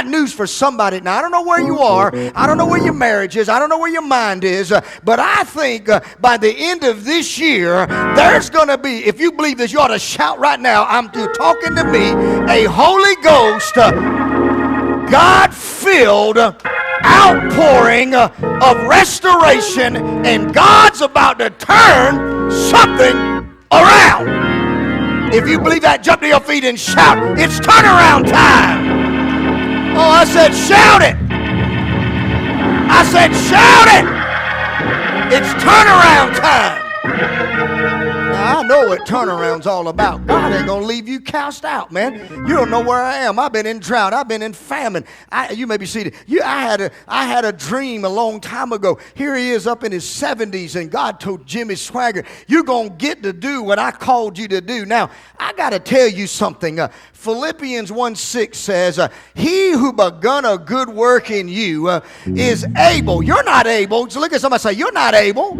got news for somebody. Now, I don't know where you are. I don't know where your marriage is. I don't know where your mind is. But I think by the end of this year, there's going to be, if you believe this, you ought to shout right now. You're talking to me, a Holy Ghost, God-filled outpouring of restoration, and God's about to turn something around. If you believe that, jump to your feet and shout, it's turnaround time. Oh, I said shout it. I said shout it. It's turnaround time. Now, I know what turnaround's all about. God ain't going to leave you cast out, man. You don't know where I am. I've been in drought. I've been in famine. You may be seated. I had a dream a long time ago. Here he is up in his 70s, and God told Jimmy Swagger, you're going to get to do what I called you to do. Now, I got to tell you something. Philippians 1:6 says, he who begun a good work in you is able. You're not able. So look at somebody say, you're not able.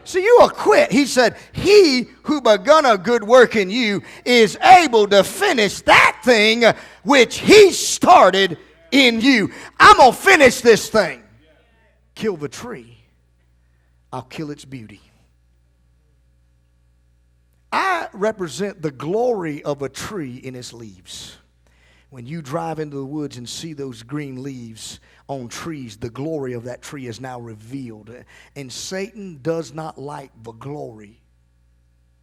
So you will quit. He said, he who begun a good work in you is able to finish that thing which he started in you. I'm going to finish this thing. Kill the tree, I'll kill its beauty. I represent the glory of a tree in its leaves. When you drive into the woods and see those green leaves on trees, the glory of that tree is now revealed. And Satan does not like the glory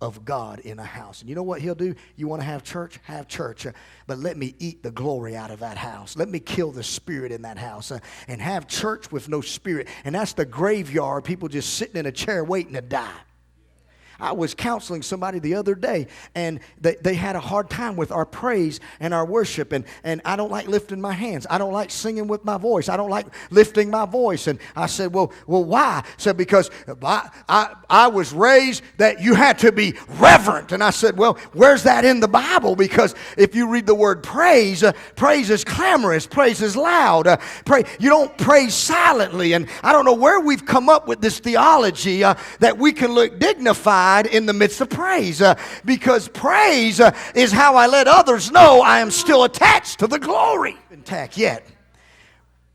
of God in a house. And you know what he'll do? You want to have church? Have church. But let me eat the glory out of that house. Let me kill the spirit in that house. And have church with no spirit. And that's the graveyard, people just sitting in a chair waiting to die. I was counseling somebody the other day, and they had a hard time with our praise and our worship, and I don't like lifting my hands. I don't like singing with my voice. I don't like lifting my voice. And I said, well, why? I said, because I was raised that you had to be reverent. And I said, well, where's that in the Bible? Because if you read the word praise, praise is clamorous, praise is loud. You don't praise silently. And I don't know where we've come up with this theology that we can look dignified in the midst of praise, because praise is how I let others know I am still attached to the glory. Intact yet.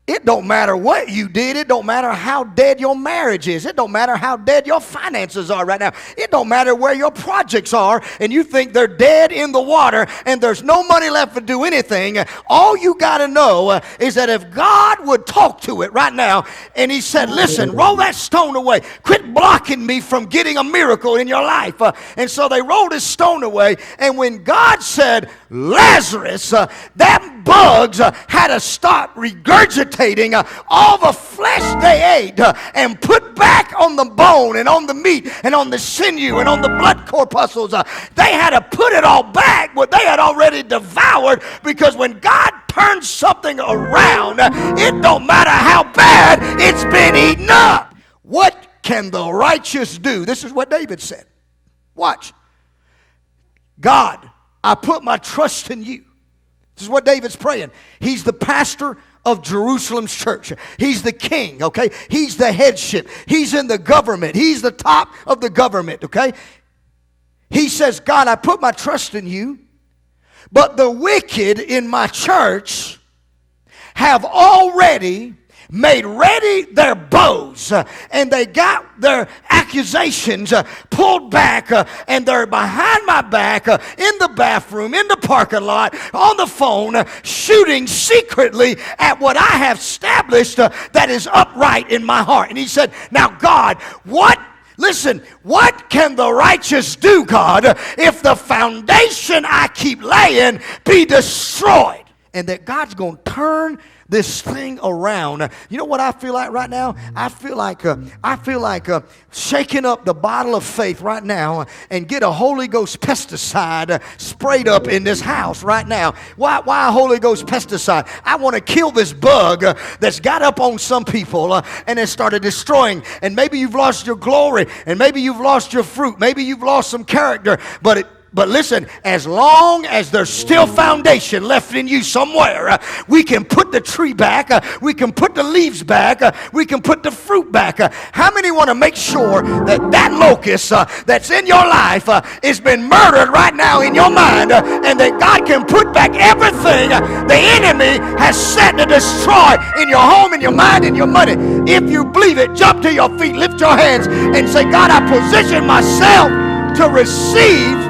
It don't matter what you did. It don't matter how dead your marriage is. It don't matter how dead your finances are right now. It don't matter where your projects are and you think they're dead in the water and there's no money left to do anything. All you got to know is that if God would talk to it right now and he said, listen, roll that stone away. Quit blocking me from getting a miracle in your life. And so they rolled his stone away. And when God said, Lazarus, them bugs had to stop regurgitating all the flesh they ate and put back on the bone and on the meat and on the sinew and on the blood corpuscles. They had to put it all back what they had already devoured, because when God turns something around, it don't matter how bad it's been eaten up. What can the righteous do? This is what David said. Watch. God, I put my trust in you. This is what David's praying. He's the pastor of Jerusalem's church. He's the king, okay? He's the headship. He's in the government. He's the top of the government, okay? He says, God, I put my trust in you, but the wicked in my church have already made ready their bows, and they got their accusations pulled back, and they're behind my back in the bathroom, in the parking lot, on the phone, shooting secretly at what I have established that is upright in my heart. And he said, now God, what can the righteous do, God, if the foundation I keep laying be destroyed? And that God's going to turn this thing around. You know what I feel like right now? I feel like shaking up the bottle of faith right now and get a Holy Ghost pesticide sprayed up in this house right now. Why a Holy Ghost pesticide? I want to kill this bug that's got up on some people and has started destroying. And maybe you've lost your glory, and maybe you've lost your fruit, maybe you've lost some character, but But listen, as long as there's still foundation left in you somewhere, we can put the tree back, we can put the leaves back, we can put the fruit back. How many want to make sure that that locust that's in your life has been murdered right now in your mind, and that God can put back everything the enemy has set to destroy in your home, in your mind, in your money? If you believe it, jump to your feet, lift your hands, and say, God, I position myself to receive